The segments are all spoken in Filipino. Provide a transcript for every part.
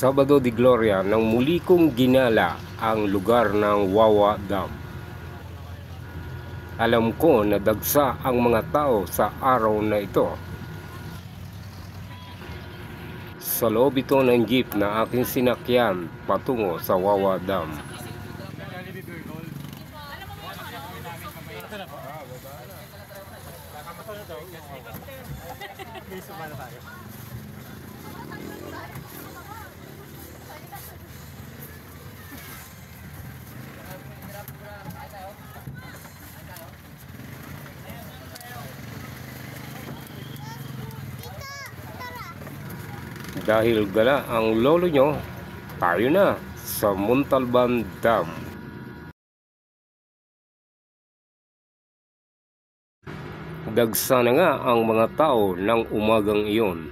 Sabado de Gloria nang muli kong ginala ang lugar ng Wawa Dam. Alam ko na dagsa ang mga tao sa araw na ito. Sa loob ito ng jeep na aking sinakyan patungo sa Wawa Dam. Dahil gala ang lolo nyo, tayo na sa Montalban Dam. Dagsa na nga ang mga tao ng umagang iyon.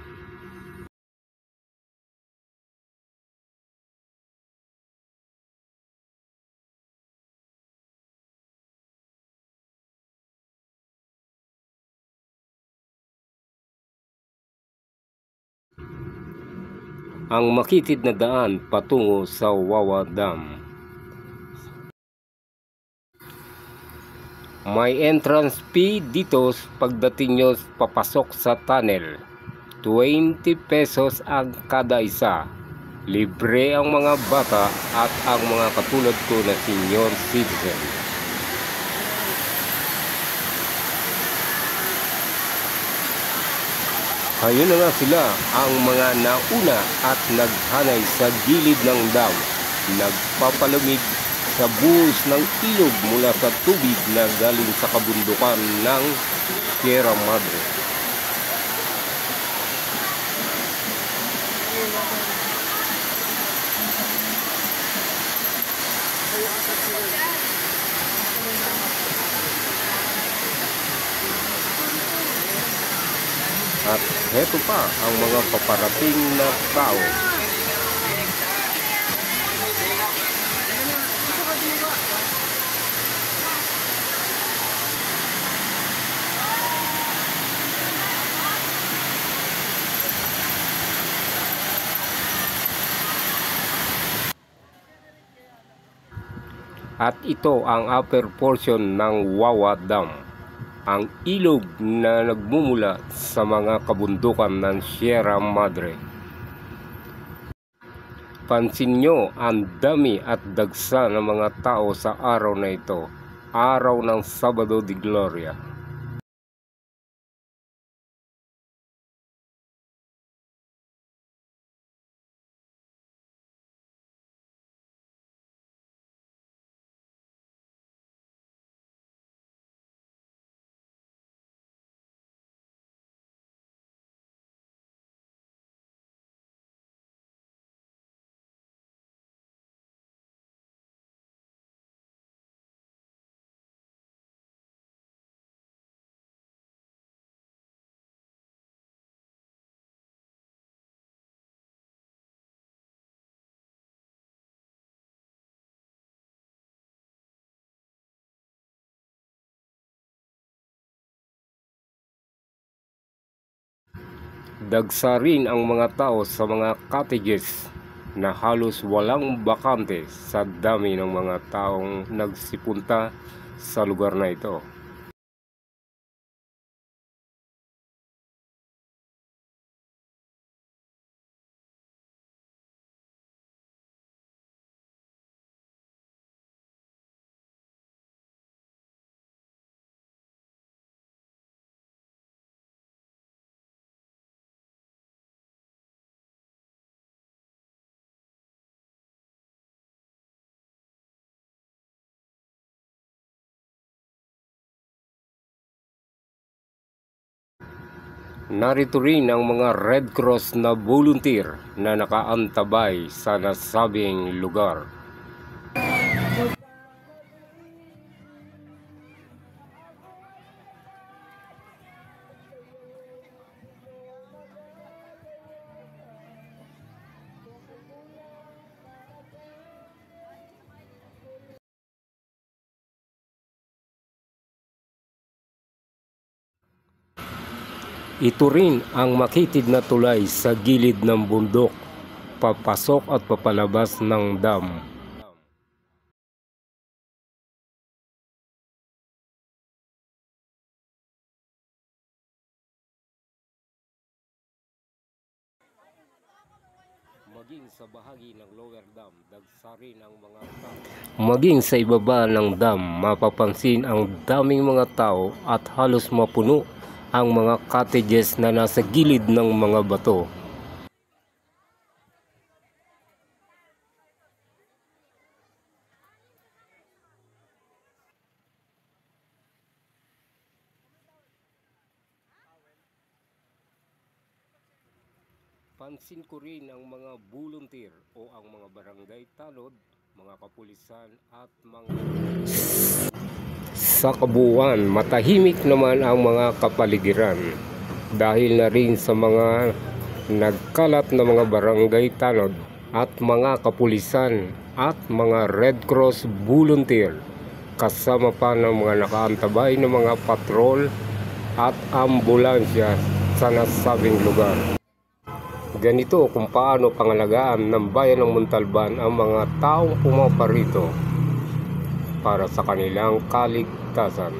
Ang makitid na daan patungo sa Wawa Dam. May entrance fee dito pagdating nyo papasok sa tunnel. 20 pesos ang kada isa. Libre ang mga bata at ang mga katulad ko na senior citizen. Ayun na nga sila ang mga nauna at naghanay sa gilid ng dam, nagpapalamig sa buhos ng ilog mula sa tubig na galing sa kabundukan ng Sierra Madre. At heto pa ang mga paparating na tao. At ito ang upper portion ng Wawa Dam, ang ilog na nagmumula sa mga kabundukan ng Sierra Madre. Pansin nyo ang dami at dagsa ng mga tao sa araw na ito, araw ng Sabado de Gloria. Dagsa rin ang mga tao sa mga cottages na halos walang bakante sa dami ng mga taong nagsipunta sa lugar na ito. Narito rin ang mga Red Cross na volunteer na nakaantabay sa nasabing lugar. Ito rin ang makitid na tulay sa gilid ng bundok papasok at papalabas ng dam. Maging sa bahagi ng lower dam, dagsarin ang mga tao. Maging sa ibaba ng dam, mapapansin ang daming mga tao at halos mapuno ang mga cottages na nasa gilid ng mga bato. Pansin ko rin ang mga volunteer o ang mga barangay tanod, mga kapulisan at mga... Sa kabuuan, matahimik naman ang mga kapaligiran dahil na rin sa mga nagkalat na mga barangay tanod at mga kapulisan at mga Red Cross volunteer kasama pa ng mga nakaantabay ng mga patrol at ambulansya sa nasabing lugar. Ganito kung paano pangalagaan ng bayan ng Montalban ang mga taong pumaparito para sa kanilang kaligtasan.